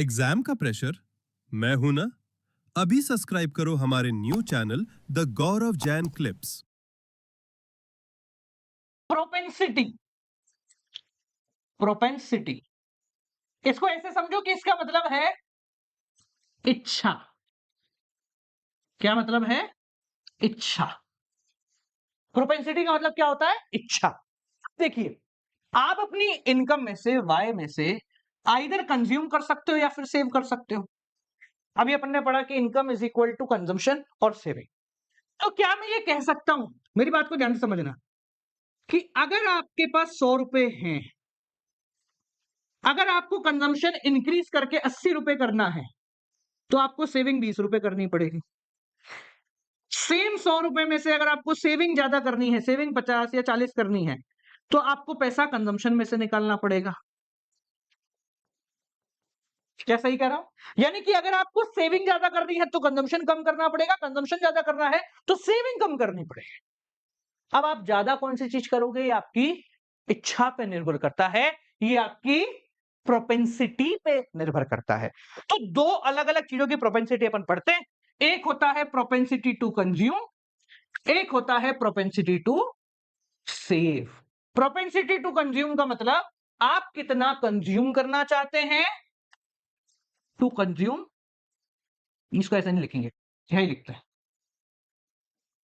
Exam का pressure? मैं हूं ना। अभी सब्सक्राइब करो हमारे new channel the Gaurav Jain clips. Propensity. Propensity इसको ऐसे समझो कि इसका मतलब है इच्छा। क्या मतलब है? इच्छा। प्रोपेंसिटी का मतलब क्या होता है? इच्छा। देखिए, आप अपनी इनकम में से, वाई में से आइदर कंज्यूम कर सकते हो या फिर सेव कर सकते हो। अभी अपन ने पढ़ा कि income is equal to consumption और सेविंग। तो क्या मैं ये कह सकता हूं, मेरी बात को ध्यान से समझना, कि अगर आपके पास 100 रुपए हैं, अगर आपको कंजम्पशन इंक्रीज करके 80 रुपए करना है, तो आपको सेविंग 20 रुपए करनी पड़ेगी। सेम 100 रुपए में से अगर आपको सेविंग ज्यादा करनी है, सेविंग 50 या 40 करनी है, तो आपको पैसा कंजम्पशन में से निकालना पड़ेगा। क्या सही कह रहा हूं? यानी कि अगर आपको सेविंग ज्यादा करनी है तो कंजम्पशन कम करना पड़ेगा, कंजम्पशन ज्यादा करना है तो सेविंग कम करनी पड़ेगी। अब आप ज्यादा कौन सी चीज करोगे, ये आपकी इच्छा पे निर्भर करता है, ये आपकी प्रोपेंसिटी पे निर्भर करता है। तो दो अलग अलग चीजों की प्रोपेंसिटी अपन पढ़ते हैं। एक होता है प्रोपेंसिटी टू कंज्यूम, एक होता है propensity to save. Propensity to consume का मतलब आप कितना कंज्यूम करना चाहते हैं। टू कंज्यूम, इसको ऐसे नहीं लिखेंगे, यही लिखते हैं।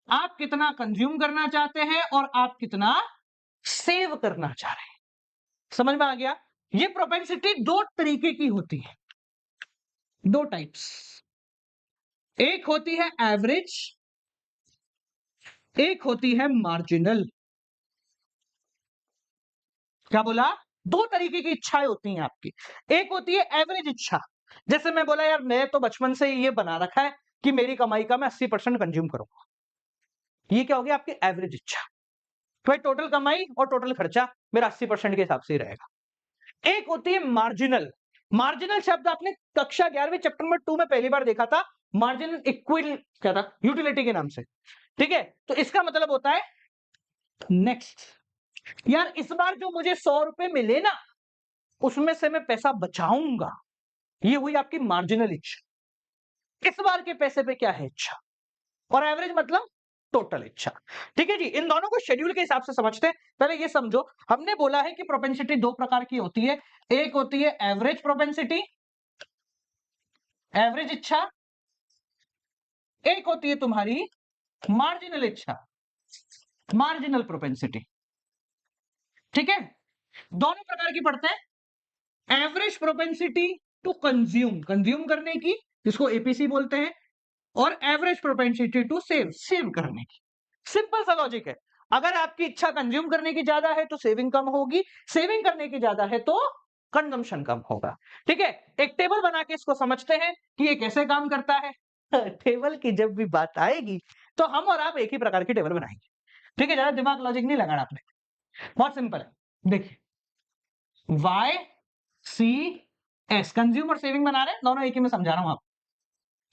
आप कितना कंज्यूम करना चाहते हैं और आप कितना सेव करना चाह रहे हैं। समझ में आ गया? ये प्रोपेंसिटी दो तरीके की होती है, दो टाइप्स। एक होती है एवरेज, एक होती है मार्जिनल। क्या बोला? दो तरीके की इच्छाएं होती हैं आपकी। एक होती है एवरेज इच्छा, जैसे मैं बोला यार मैं तो बचपन से ये बना रखा है कि मेरी कमाई का मैं 80% कंज्यूम करूंगा। ये क्या हो गया? आपकी एवरेज इच्छा। तो भाई टोटल कमाई और टोटल खर्चा मेरा 80% के हिसाब से ही रहेगा। एक होती है मार्जिनल। मार्जिनल शब्द आपने कक्षा 11वीं चैप्टर नंबर 2 में पहली बार देखा था। मार्जिनल इक्विल क्या था? यूटिलिटी के नाम से। ठीक है, तो इसका मतलब होता है नेक्स्ट, यार इस बार जो मुझे 100 रुपए मिले ना, उसमें से मैं पैसा बचाऊंगा। ये हुई आपकी मार्जिनल इच्छा। इस बार के पैसे पे क्या है इच्छा। और एवरेज मतलब टोटल इच्छा। ठीक है जी, इन दोनों को शेड्यूल के हिसाब से समझते हैं। पहले ये समझो, हमने बोला है कि प्रोपेंसिटी दो प्रकार की होती है। एक होती है एवरेज प्रोपेंसिटी, एवरेज इच्छा। एक होती है तुम्हारी मार्जिनल इच्छा, मार्जिनल प्रोपेंसिटी। ठीक है, दोनों प्रकार की पढ़ते हैं। Average propensity to consume, consume करने की, जिसको एपीसी बोलते हैं। और average propensity to save, save करने की। सिंपल सा लॉजिक है। अगर आपकी इच्छा कंज्यूम करने की ज्यादा है तो सेविंग कम होगी, सेविंग करने की ज्यादा है तो कंजम्पशन कम होगा। ठीक है, एक टेबल बना के इसको समझते हैं कि ये कैसे काम करता है। टेबल की जब भी बात आएगी तो हम और आप एक ही प्रकार की टेबल बनाएंगे। ठीक है, ज्यादा दिमाग लॉजिक नहीं लगाना आपने, बहुत सिंपल है। देखिए, वाई सी एस, कंज्यूम और सेविंग बना रहे हैं, दोनों एक ही में समझा रहा हूं आप।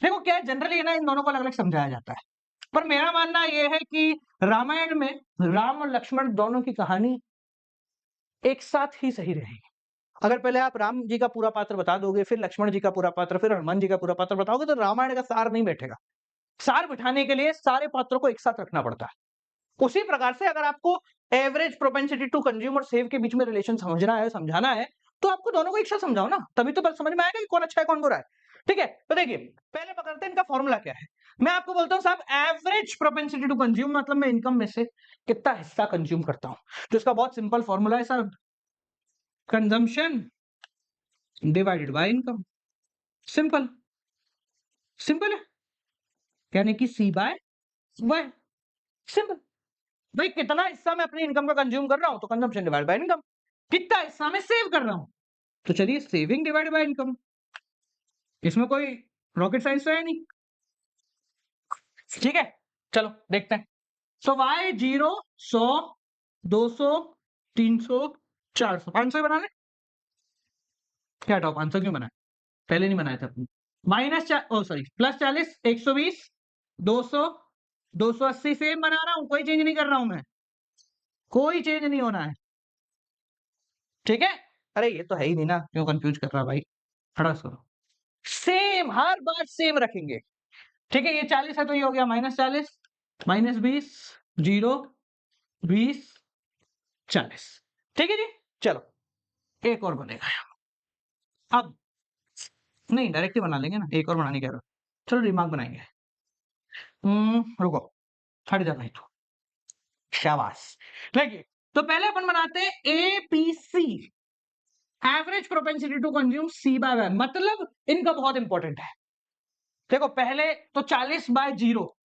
देखो क्या है, जनरली है ना, इन दोनों को अलग अलग समझाया जाता है, पर मेरा मानना यह है कि रामायण में राम और लक्ष्मण दोनों की कहानी एक साथ ही सही रहेगी। अगर पहले आप राम जी का पूरा पात्र बता दोगे, फिर लक्ष्मण जी का पूरा पात्र, फिर हनुमान जी का पूरा पात्र बताओगे, तो रामायण का सार नहीं बैठेगा। सार बिठाने के लिए सारे पात्रों को एक साथ रखना पड़ता है। उसी प्रकार से अगर आपको एवरेज प्रोपेंसिटी टू कंज्यूम और सेव के बीच में रिलेशन समझना है, समझाना है, तो आपको दोनों को एक साथ समझाओ ना, तभी तो समझ में आएगा कि कौन अच्छा है कौन बुरा है। ठीक है, तो देखिए पहले पकड़ते हैं इनका फॉर्मूला क्या है। मैं आपको बोलता हूं साहब, एवरेज प्रोपेंसिटी टू कंज्यूम मतलब मैं इनकम में से कितना हिस्सा कंज्यूम करता हूं। तो इसका बहुत सिंपल फॉर्मूला है sir, consumption divided by income. Simple, simple है, यानी कि सी बाय वाई। सिंपल। भाई कितना हिस्सा मैं अपनी इनकम का कंज्यूम कर रहा हूं, तो कंजम्पशन डिवाइड बाय इनकम। कितना हिस्सा मैं सेव कर रहा हूं, तो चलिए सेविंग डिवाइड बाय इनकम। इसमें कोई रॉकेट साइंस तो है नहीं। ठीक है, चलो देखते हैं। सो वाई 0, 100, 200, 300, 400, 500 ही बना ले। क्या हटाओ, 500 क्यों बनाए? पहले नहीं बनाया था अपने। Minus O sorry plus 40, 120, 200, 280 same बना रहा हूं, कोई चेंज नहीं कर रहा हूं मैं, कोई चेंज नहीं होना है। ठीक है, अरे ये तो है ही नहीं ना, क्यों कंफ्यूज कर रहा भाई, खड़ा करो। सेम, हर बार सेम रखेंगे। ठीक है, ये 40 है तो ये हो गया -40, -20, 0, 20, 40। ठीक है जी, चलो एक और बनेगा। अब नहीं, डायरेक्ट ही बना लेंगे ना, एक और बनाने कह रहा हूं। चलो रिमार्क बनाएंगे। रुको, हट जा भाई तू, शाबाश। देखिए, तो पहले अपन बनाते हैं APC, average propensity to consume C by Y, मतलब इनका बहुत इंपॉर्टेंट है। देखो पहले तो 40/0,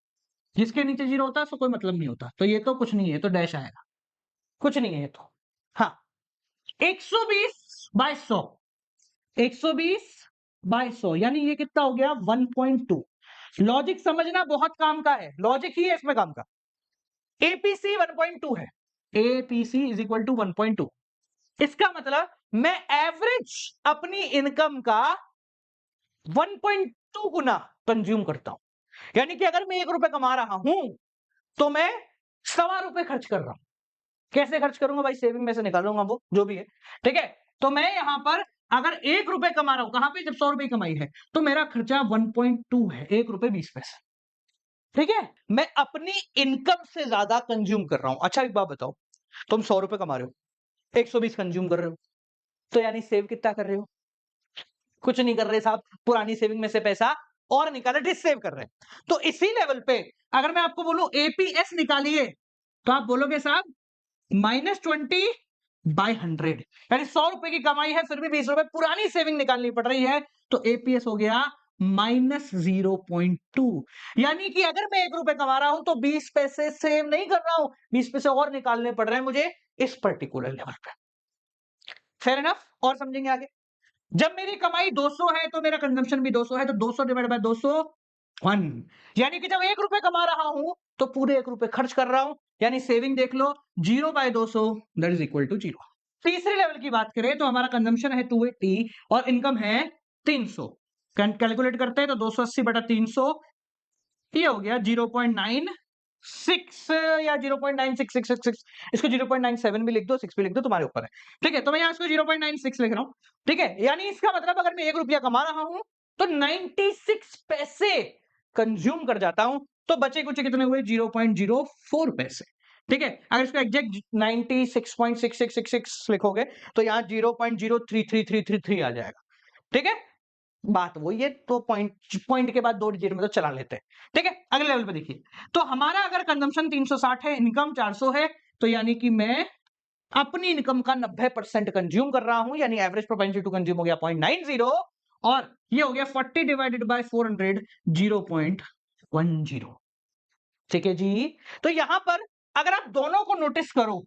जिसके नीचे 0 होता है उसको कोई मतलब नहीं होता, तो ये तो कुछ नहीं है, तो डैश आएगा, कुछ नहीं है ये तो। हाँ, 120/100, 120/100 यानी ये कितना हो गया 1.2। लॉजिक समझना बहुत काम का है, लॉजिक ही है इसमें काम का। एपीसी 1.2 है, एपीसी इज इक्वल टू 1.2। इसका मतलब मैं एवरेज अपनी इनकम का 1.2 गुना कंज्यूम करता हूं। यानी कि अगर मैं 1 रुपए कमा रहा हूं तो मैं ₹1.25 खर्च कर रहा हूं। कैसे खर्च करूंगा भाई, सेविंग में से निकालूंगा वो जो भी है। ठीक है, तो मैं यहां पर अगर 1 रुपए कमा रहा हूं, कहां पे, जब 100 रुपए कमाई है, तो मेरा खर्चा 1.2 है, 1 रुपए 20 पैसे। ठीक है, मैं अपनी इनकम से ज्यादा कंज्यूम कर रहा हूं। अच्छा एक बात बताओ, तुम 100 रुपए कमा रहे हो, 120 कंज्यूम कर रहे हो, तो यानी सेव कितना कर रहे हो? कुछ नहीं कर रहे साहब, पुरानी सेविंग में से पैसा और निकाला, डिस सेव कर रहे हैं। तो इसी लेवल पे अगर मैं आपको बोलूं एपीएस निकालिए, तो आप बोलोगे साहब -20/100, यानी 100 रुपए की कमाई है फिर भी 20 रुपए पुरानी सेविंग निकालनी पड़ रही है, तो एपीएस हो गया -0.2। यानी कि अगर मैं 1 रुपए कमा रहा हूं तो 20 पैसे सेव नहीं कर रहा हूं, 20 पैसे और निकालने पड़ रहे हैं मुझे इस पर्टिकुलर लेवल पे। फेयर इनफ, और समझेंगे आगे। जब मेरी कमाई 200 है तो मेरा कंजम्पशन भी 200 है, तो 200 डिवाइड बाय 200 1, यानी कि जब 1 रुपए कमा रहा हूं तो पूरे 1 रुपए खर्च कर रहा हूं, यानी सेविंग देख लो 0/200 दैट इज इक्वल टू 0। तीसरे लेवल की बात करें तो हमारा कंजम्पशन है 280 और इनकम है 300। कैलकुलेट करते हैं तो 280/300, ये हो गया 0.96 या 0.96666, इसको 0.97 भी लिख दो, 6 भी लिख दो, तुम्हारे ऊपर है। ठीक है, तो मैं यहाँ इसको 0.96 लिख रहा हूँ। ठीक है, यानी इसका मतलब अगर मैं 1 रुपया कमा रहा हूं तो 96 पैसे कंज्यूम कर जाता हूं, तो बचे कुछ कितने हुए 0.04 पैसे। ठीक है, अगर इसको एग्जैक्ट 96.6666 लिखोगे तो यहाँ 0.033333 आ जाएगा। ठीक है, बात वही है, तो पॉइंट के बाद 2 डिजिट में तो चला लेते हैं। ठीक है, अगले लेवल पे देखिए, तो हमारा अगर कंजम्पशन 360 है, इनकम 400 है, तो यानी कि मैं अपनी इनकम का 90% कंज्यूम कर रहा हूं, यानी एवरेज प्रोपेंसिटी टू कंज्यूम हो गया 0.90, और ये हो गया 40 डिवाइडेड बाय 400 0.10। ठीक है जी, तो यहां पर अगर आप दोनों को नोटिस करो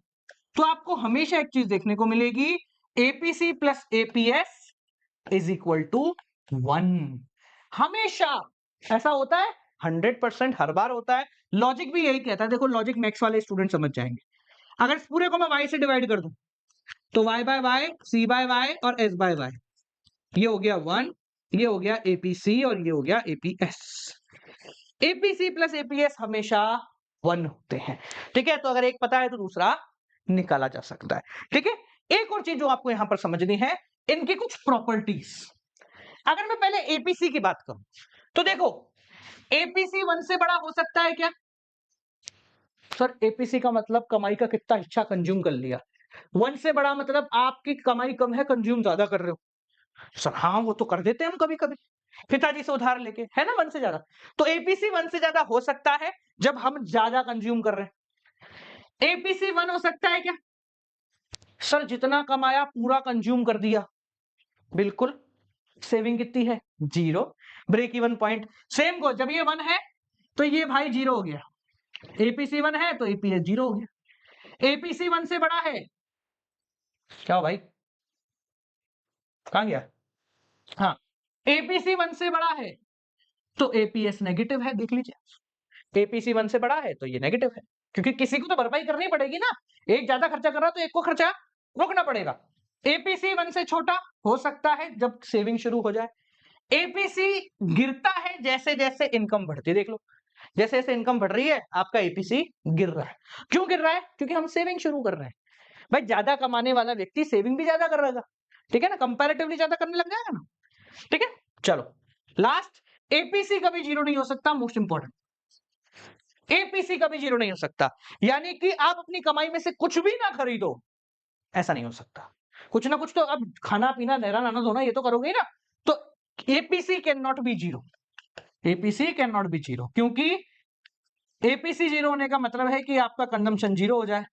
तो आपको हमेशा एक चीज देखने को मिलेगी, APC plus APS is equal to 1। हमेशा ऐसा होता है, 100% हर बार होता है। लॉजिक भी यही कहता है, देखो लॉजिक मैथ्स वाले स्टूडेंट समझ जाएंगे। अगर इस पूरे को मैं y से डिवाइड कर दूं तो y by y, c by y और s बाय y, ये हो गया 1, ये हो गया एपीसी और ये हो गया एपीएस। एपीसी प्लस एपीएस हमेशा 1 होते हैं। ठीक है, तो अगर एक पता है तो दूसरा निकाला जा सकता है। ठीक है, एक और चीज जो आपको यहां पर समझनी है, इनकी कुछ प्रॉपर्टीज। अगर मैं पहले एपीसी की बात करूं तो देखो, एपीसी 1 से बड़ा हो सकता है क्या? सर एपीसी का मतलब कमाई का कितना हिस्सा कंज्यूम कर लिया, 1 से बड़ा मतलब आपकी कमाई कम है, कंज्यूम ज्यादा कर रहे हो। सर हाँ, वो तो कर देते हैं हम कभी कभी, पिताजी से उधार लेके, है ना, 1 से ज्यादा। तो एपीसी 1 से ज्यादा हो सकता है जब हम ज्यादा कंज्यूम कर रहे हैं। एपीसी 1 हो सकता है क्या? सर जितना कमाया पूरा कंज्यूम कर दिया, बिल्कुल। सेविंग कितनी है 0, ब्रेक इवन पॉइंट। सेम को जब ये 1 है तो ये भाई 0 हो गया, एपीसी 1 है तो एपीएस 0 हो गया। एपीसी 1 से बड़ा है, क्या हो भाई, कहां गया? हाँ, एपीसी 1 से बड़ा है तो एपीएस नेगेटिव है, देख लीजिए। एपीसी 1 से बड़ा है तो ये नेगेटिव है, क्योंकि किसी को तो भरपाई करनी पड़ेगी ना, एक ज्यादा खर्चा कर रहा तो एक को खर्चा रोकना पड़ेगा। एपीसी 1 से छोटा हो सकता है जब सेविंग शुरू हो जाए। एपीसी गिरता है जैसे जैसे इनकम बढ़ती है, देख लो जैसे जैसे इनकम बढ़ रही है आपका एपीसी गिर रहा है। क्यों गिर रहा है? क्योंकि हम सेविंग शुरू कर रहे हैं। भाई ज्यादा कमाने वाला व्यक्ति सेविंग भी ज्यादा कर रहेगा, ठीक है ना, कंपैरेटिवली ज्यादा करने लग जाएगा ना। ठीक है, चलो लास्ट, एपीसी कभी जीरो नहीं हो सकता, मोस्ट इंपॉर्टेंट, एपीसी कभी जीरो नहीं हो सकता। यानी कि आप अपनी कमाई में से कुछ भी ना खरीदो, ऐसा नहीं हो सकता। कुछ ना कुछ तो अब खाना पीना नहरा नाना धोना ये तो करोगे ही ना। तो APC can not be zero, APC can not be zero, क्योंकि एपीसी जीरो होने का मतलब है कि आपका कंजम्पशन जीरो हो जाए,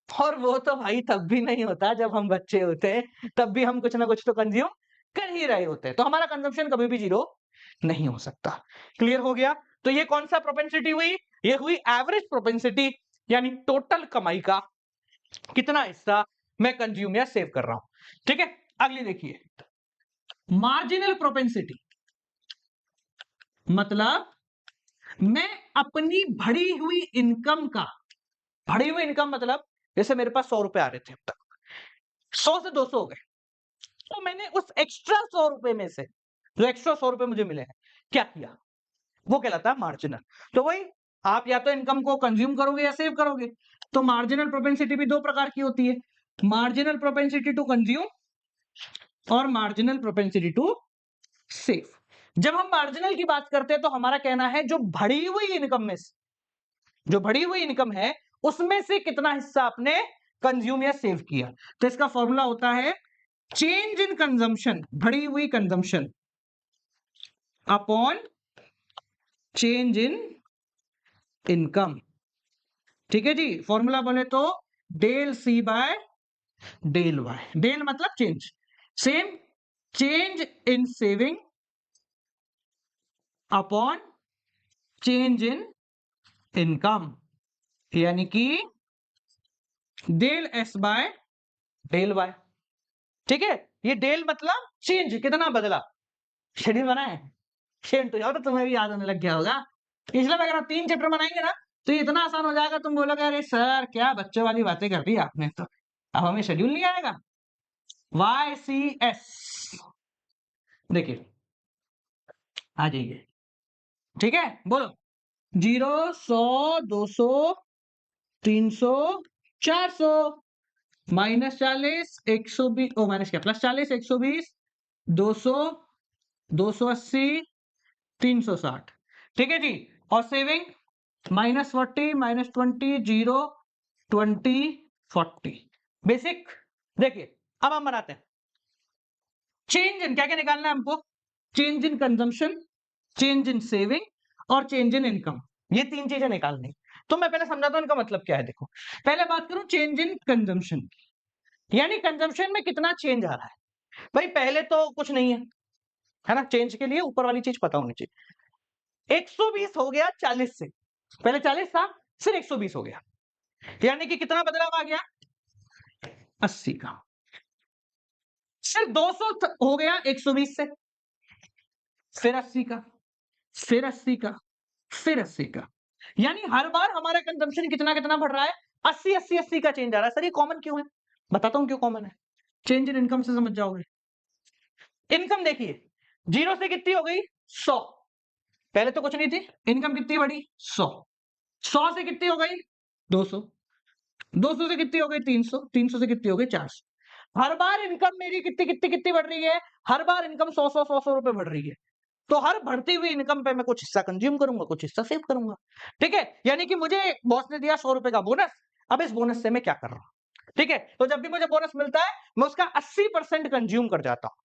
और वो तो भाई तब भी नहीं होता जब हम बच्चे होते हैं, तब भी हम कुछ ना कुछ तो कंज्यूम कर ही रहे होते हैं, तो हमारा कंजम्पशन कभी भी जीरो नहीं हो सकता। क्लियर हो गया? तो ये कौन सा प्रोपेंसिटी हुई? ये हुई एवरेज प्रोपेंसिटी, यानी टोटल कमाई का कितना हिस्सा मैं कंज्यूम या सेव कर रहा हूं। ठीक है, अगली देखिए, मार्जिनल प्रोपेंसिटी, मतलब मैं अपनी बढ़ी हुई इनकम का, बढ़ी हुई इनकम मतलब जैसे मेरे पास 100 रुपए आ रहे थे अब तक, 100 से 200 हो गए, तो मैंने उस एक्स्ट्रा 100 रुपए में से जो एक्स्ट्रा 100 रुपए मुझे मिले हैं, क्या किया, वो कहलाता है मार्जिनल। तो वही, आप या तो इनकम को कंज्यूम करोगे या सेव करोगे। तो मार्जिनल प्रोपेंसिटी भी दो प्रकार की होती है, मार्जिनल प्रोपेंसिटी टू कंज्यूम और मार्जिनल प्रोपेंसिटी टू सेव। जब हम मार्जिनल की बात करते हैं तो हमारा कहना है जो बढ़ी हुई इनकम में से, जो बढ़ी हुई इनकम है उसमें से कितना हिस्सा आपने कंज्यूम या सेव किया। तो इसका फॉर्मूला होता है चेंज इन कंजम्पशन, बढ़ी हुई consumption upon change in income. ठीक है जी, फॉर्मूला बोले तो del C by del Y, del मतलब change, same change in saving upon change in income, यानी कि del S by del Y. ठीक है, ये डेल मतलब चेंज, कितना बदला, शेड्यूल बना है, शेड तो जाओ, तो तुम्हें भी याद होने लग गया होगा। इसलिए मैं कह रहा हूं 3 चैप्टर बनाएंगे ना तो ये इतना आसान हो जाएगा, तुम बोलोगे अरे सर क्या बच्चों वाली बातें कर दी आपने, तो अब हमें शेड्यूल नहीं आएगा। वाई सी एस, देखिए आ जाइए, ठीक है, बोलो 0, 100, 200, 300, 400, -40, 120, ओ माइनस क्या, +40, 120, 200, 280, 360। ठीक है जी, और सेविंग -40, -20, 0, 20, 40। बेसिक। देखिए अब हम बनाते हैं चेंज इन, क्या क्या निकालना है हमको, change in consumption, change in saving और चेंज इन इनकम, ये 3 चीजें निकालनी। तो मैं पहले समझाता हूं इनका मतलब क्या है। देखो पहले बात करूं चेंज इन कंजम्पशन, यानी कंजम्पशन में कितना चेंज आ रहा है। भाई पहले तो कुछ नहीं है ना, चेंज के लिए ऊपर वाली चीज पता होनी चाहिए। 120 हो गया 40 से, पहले 40 था फिर 120 हो गया, यानी कि कितना बदलाव आ गया, 80 का। फिर 200 हो गया 120 से, फिर 80 का, फिर 80 का, फिर 80 का, यानी हर बार हमारा कंजम्पशन कितना कितना बढ़ रहा है, 80 80 80 का चेंज आ रहा है। सर ये कॉमन क्यों है, बताता हूं क्यों कॉमन है, चेंज इन इनकम से समझ जाओगे। इनकम देखिए 0 से कितनी हो गई 100, पहले तो कुछ नहीं थी, इनकम कितनी बढ़ी 100, 100 से कितनी हो गई 200, 200 से कितनी हो गई 300, 300 से कितनी हो गई 400। हर बार इनकम मेरी कितनी कितनी कितनी बढ़ रही है, हर बार इनकम 100 रुपए बढ़ रही है। तो हर बढ़ती हुई इनकम पे मैं कुछ हिस्सा कंज्यूम करूंगा, कुछ हिस्सा सेव करूंगा। ठीक है, यानी कि मुझे बॉस ने दिया 100 रुपए का बोनस, अब इस बोनस से मैं क्या कर रहा हूं। ठीक है, तो जब भी मुझे बोनस मिलता है मैं उसका 80% कंज्यूम कर जाता हूं,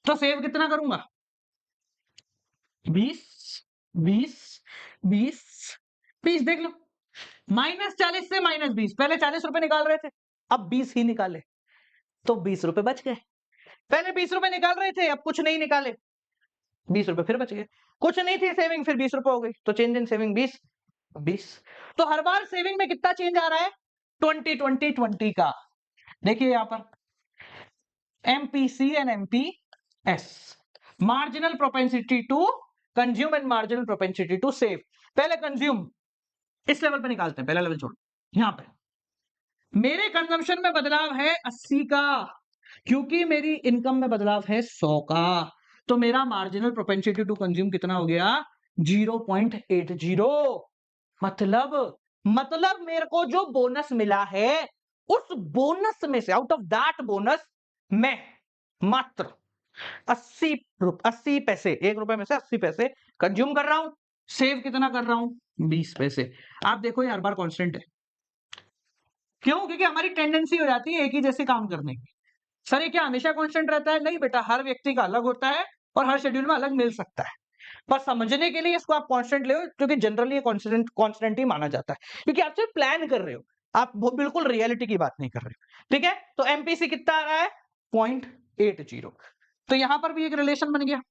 तो सेव कितना करूंगा 20, 20, 20, 20, देख लो -40 से -20, पहले 40 रुपए निकाल रहे थे अब 20 ही निकाले, तो 20 रुपए बच गए। पहले 20 रुपए निकाल रहे थे अब कुछ नहीं निकाले, 20 रुपए फिर बच गए। कुछ नहीं थी सेविंग, फिर 20 रुपए हो गई, तो चेंज इन सेविंग 20, 20। तो हर बार सेविंग में कितना चेंज आ रहा है 20 20 20 का। देखिए यहां पर MPC and MPS, marginal propensity to consume and marginal propensity to save. पहले कंज्यूम इस लेवल पे निकालते हैं, पहला लेवल छोड़, यहां पे मेरे कंजम्पशन में बदलाव है 80 का, क्योंकि मेरी इनकम में बदलाव है 100 का, तो मेरा मार्जिनल प्रोपेंसिटी टू कंज्यूम कितना हो गया 0.80। मतलब मेरे को जो बोनस मिला है उस बोनस में से, आउट ऑफ दैट बोनस मैं मात्र 80 80 पैसे, 1 रुपए में से 80 पैसे कंज्यूम कर रहा हूं, सेव कितना कर रहा हूं 20 पैसे। आप देखो ये हर बार कांस्टेंट है। क्यों? क्योंकि हमारी टेंडेंसी हो जाती है एक ही जैसे काम करने की। सर ये क्या हमेशा कांस्टेंट रहता है? नहीं बेटा, हर व्यक्ति का अलग होता है और हर शेड्यूल में अलग मिल सकता है। पर समझने के लिए इसको आप कांस्टेंट ले, क्योंकि जनरली ये कांस्टेंट कांस्टेंट ही माना जाता है, क्योंकि आप सिर्फ प्लान कर रहे हो, आप वो बिल्कुल रियलिटी की बात नहीं कर रहे हो। ठीक है, तो एमपीसी कितना आ रहा है 0.80। तो यहां पर भी एक रिलेशन बन गया,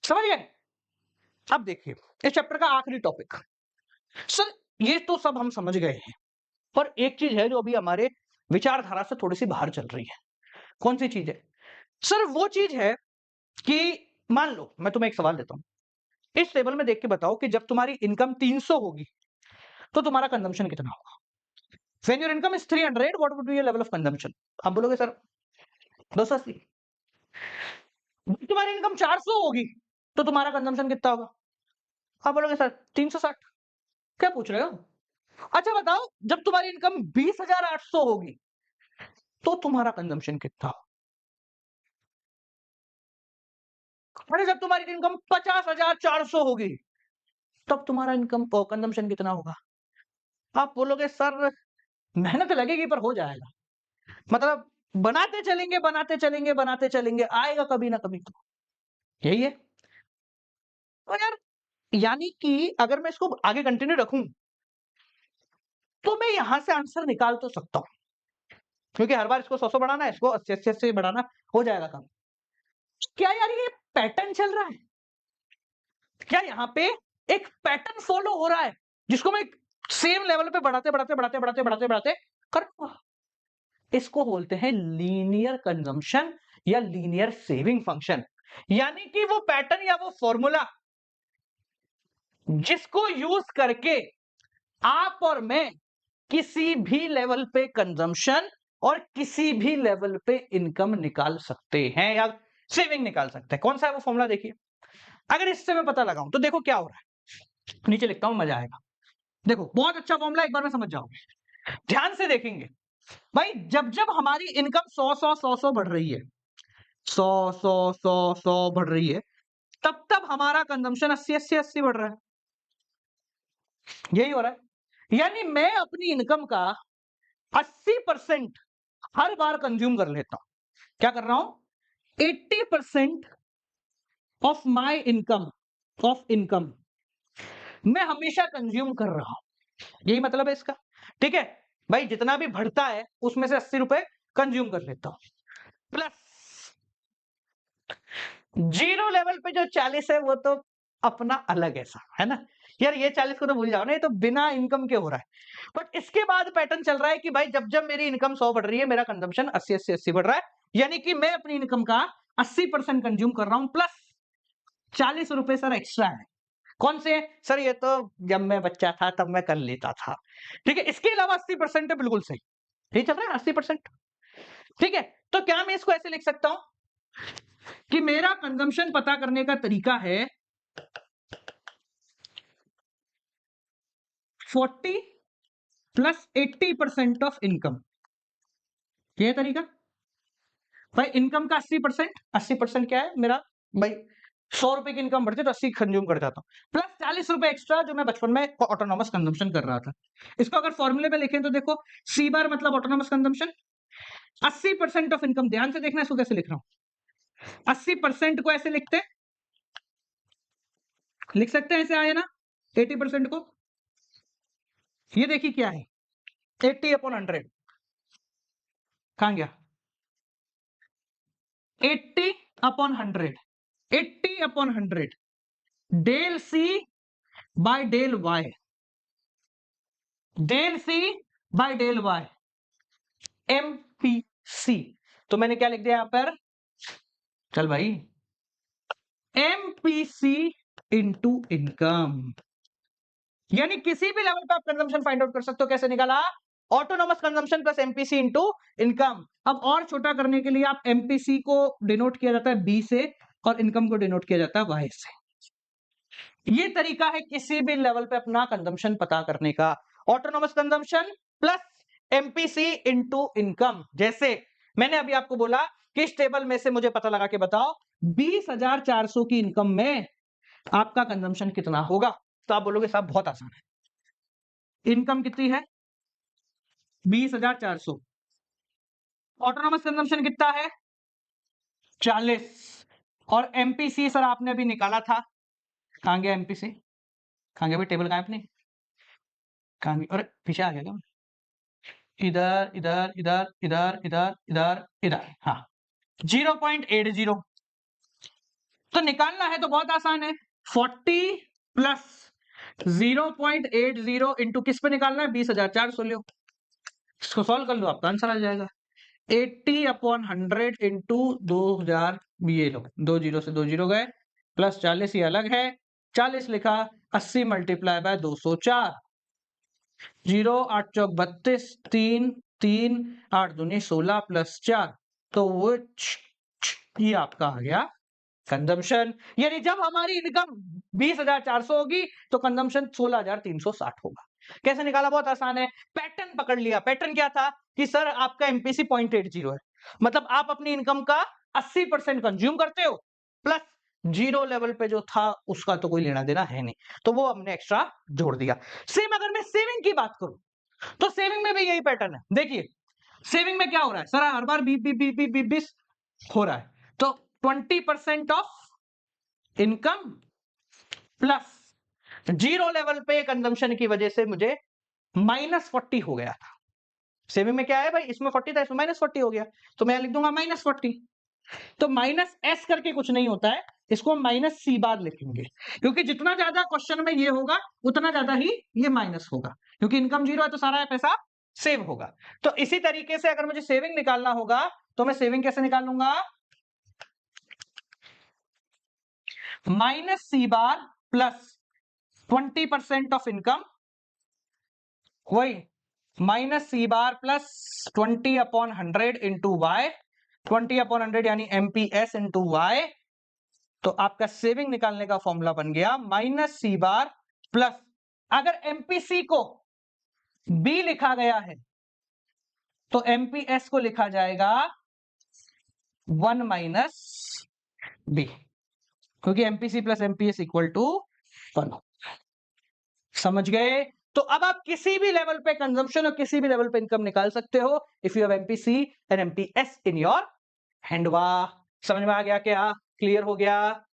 समझ गए? अब देखिए इस चैप्टर का आखिरी टॉपिक। सर ये तो सब हम समझ गए हैं, पर एक चीज है जो अभी हमारे विचारधारा से थोड़ी सी बाहर चल रही है। कौन सी चीज है? सर वो चीज है कि मान लो मैं तुम्हें एक सवाल देता हूं, इस टेबल में देख के बताओ कि जब तुम्हारी इनकम 300 होगी तो तुम्हारा कंजम्पशन कितना होगा? When your income is 300, what would be your level of consumption? आप बोलोगे सर 280। तुम्हारी इनकम 400 होगी तो तुम्हारा कंजम्पशन कितना होगा? आप बोलोगे सर 360। क्या पूछ रहे हो? अच्छा बताओ, जब तुम्हारी इनकम 20,800 होगी तो तुम्हारा कंजम्पशन कितना होगा? अरे जब तुम्हारी इनकम 50,400 होगी तब तुम्हारा इनकम कंजम्पशन कितना होगा? आप बोलोगे सर मेहनत लगेगी पर हो जाएगा। मतलब बनाते चलेंगे बनाते चलेंगे बनाते चलेंगे, आएगा कभी ना कभी तो। यही है। तो यार यानी कि अगर मैं इसको आगे कंटिन्यू रखूं तो मैं यहां से आंसर निकाल तो सकता हूं, क्योंकि हर बार इसको 100 बढ़ाना है, इसको 80 बढ़ाना, हो जाएगा काम। क्या यार ये पैटर्न चल रहा है? क्या यहाँ पे एक पैटर्न फॉलो हो रहा है जिसको मैं सेम लेवल पे बढ़ाते बढ़ाते बढ़ाते बढ़ाते बढ़ाते बढ़ाते करूंगा? इसको बोलते हैं लीनियर कंजम्पशन या लीनियर सेविंग फंक्शन। यानी कि वो पैटर्न या वो फॉर्मूला जिसको यूज करके आप और मैं किसी भी लेवल पे कंजम्पशन और किसी भी लेवल पे इनकम निकाल सकते हैं या सेविंग निकाल सकते हैं। कौन सा है वो फॉर्मूला? देखिए अगर इससे मैं पता लगाऊं तो देखो क्या हो रहा है, नीचे लिखता हूं, मजा आएगा। देखो बहुत अच्छा फॉर्मूला, एक बार में समझ जाओगे। ध्यान से देखेंगे भाई, जब जब हमारी इनकम 100 बढ़ रही है, 100 बढ़ रही है, तब तब हमारा कंजम्पशन 80 बढ़ रहा है। यही हो रहा है। यानी मैं अपनी इनकम का 80% हर बार कंज्यूम कर लेता हूं। क्या कर रहा हूं? 80% ऑफ माई इनकम मैं हमेशा कंज्यूम कर रहा हूं। यही मतलब है इसका। ठीक है भाई, जितना भी बढ़ता है उसमें से 80 रुपए कंज्यूम कर लेता हूं, प्लस जीरो लेवल पे जो 40 है वो तो अपना अलग ऐसा है ना। यार ये 40 को तो भूल जाओ ना, ये तो बिना इनकम के हो रहा है। बट इसके बाद पैटर्न चल रहा है कि भाई जब जब मेरी इनकम 100 बढ़ रही है, मेरा कंजम्पशन 80 बढ़ रहा है। यानी कि मैं अपनी इनकम का 80% कंज्यूम कर रहा हूं, प्लस 40 रुपए सर एक्स्ट्रा है। कौन से? सर ये तो जब मैं बच्चा था तब मैं कर लेता था। ठीक है, इसके अलावा 80% है, बिल्कुल सही। ठीक चल रहा है 80%। ठीक है, तो क्या मैं इसको ऐसे लिख सकता हूं कि मेरा कंजम्पशन पता करने का तरीका है 40 प्लस 80% ऑफ इनकम। ये तरीका भाई, इनकम का 80%, 80% क्या है मेरा भाई, 100 रुपए की इनकम बढ़ती है तो 80 कंज्यूम कर जाता हूं, प्लस 40 रुपए एक्स्ट्रा जो मैं बचपन में ऑटोनॉमस कंजम्पशन कर रहा था। इसको अगर फॉर्मूले में लिखें तो देखो, सी बार मतलब ऑटोनॉमस कंजम्पशन, 80% ऑफ इनकम। ध्यान से देखना इसको कैसे लिख रहा हूं। 80% को ऐसे लिखते हैं, लिख सकते हैं ऐसे, आया ना 80% को। ये देखिए क्या है 80/100, कहां गया 80/100, 80/100 del C by del Y, del C by del Y, MPC. तो मैंने क्या लिख दिया यहां पर, चल भाई, एमपीसी इंटू इनकम। यानी किसी भी लेवल पे आप कंजम्पशन फाइंड आउट कर सकते हो। कैसे निकाला? Autonomous consumption plus MPC into income. अब और छोटा करने के लिए आप एमपीसी को डिनोट किया जाता है बी से और इनकम को डिनोट किया जाता है वाई से। ये तरीका है किसी भी लेवल पे अपना कंजम्पशन पता करने का, autonomous consumption plus MPC into income. जैसे मैंने अभी आपको बोला कि इस टेबल में से मुझे पता लगा के बताओ 20,400 की इनकम में आपका कंजम्पशन कितना होगा। तो आप बोलोगे साहब बहुत आसान है। इनकम कितनी है 20,400, ऑटोनॉमस कंजम्पशन कितना है 40, और एमपीसी सर आपने अभी निकाला था, कहां गया एमपीसी, कहां गया भाई, टेबल गायब नहीं, कहां गया, अरे पीछे आ गया क्या, इधर इधर इधर इधर इधर इधर इधर, हाँ 0.80। तो निकालना है तो बहुत आसान है, 40 प्लस 0.80 इंटू किस पे निकालना है 20,400 लो, इसको सॉल्व कर लो आपका आंसर आ जाएगा 80/100 इंटू 2000, ये लो 2 जीरो से 2 जीरो गए, प्लस 40 ये अलग है, 40 लिखा, 80 मल्टीप्लाई बाय 204, 0 8 चौक 32, 3 3 8 दूनी 16 प्लस 4, तो वो ये आपका आ गया कंजम्पशन। यानी जब हमारी इनकम 20,400 होगी तो कंजम्पशन 16,360 होगा। कैसे निकाला, बहुत आसान है, पैटर्न पकड़ लिया। पैटर्न क्या था कि सर आपका एमपीसी 0.80 है, मतलब आप अपनी इनकम का 80% कंज्यूम करते हो, प्लस जीरो लेवल पे जो था उसका तो कोई लेना देना है नहीं, तो वो हमने एक्स्ट्रा जोड़ दिया। सेम अगर मैं सेविंग की बात करूं तो सेविंग में भी यही पैटर्न है। देखिए सेविंग में क्या हो रहा है सर, हर बार 20 हो रहा है, तो 20% of income plus zero level पे कंजम्पशन की वजह से मुझे -40 हो गया था। सेविंग में क्या है भाई, इसमें 40 था, इसमें -40 हो गया, तो मैं लिख दूंगा -40। तो -s करके कुछ नहीं होता है, इसको हम -c बार लिखेंगे, क्योंकि जितना ज्यादा क्वेश्चन में ये होगा उतना ज्यादा ही ये माइनस होगा, क्योंकि इनकम जीरो है तो सारा पैसा सेव होगा। तो इसी तरीके से अगर मुझे सेविंग निकालना होगा तो मैं सेविंग कैसे निकाल लूंगा, -c bar plus 20% of income, वही -c bar plus 20/100 into Y, 20/100 यानी एमपीएस इंटू वाई। तो आपका सेविंग निकालने का फॉर्मूला बन गया -c बार प्लस, अगर एमपीसी को बी लिखा गया है तो एमपीएस को लिखा जाएगा 1 माइनस बी, क्योंकि MPC plus MPS equal to 1। समझ गए। तो अब आप किसी भी लेवल पे कंजम्पशन और किसी भी लेवल पे इनकम निकाल सकते हो if you have MPC and MPS in your hand. वाह, समझ में आ गया क्या, क्लियर हो गया।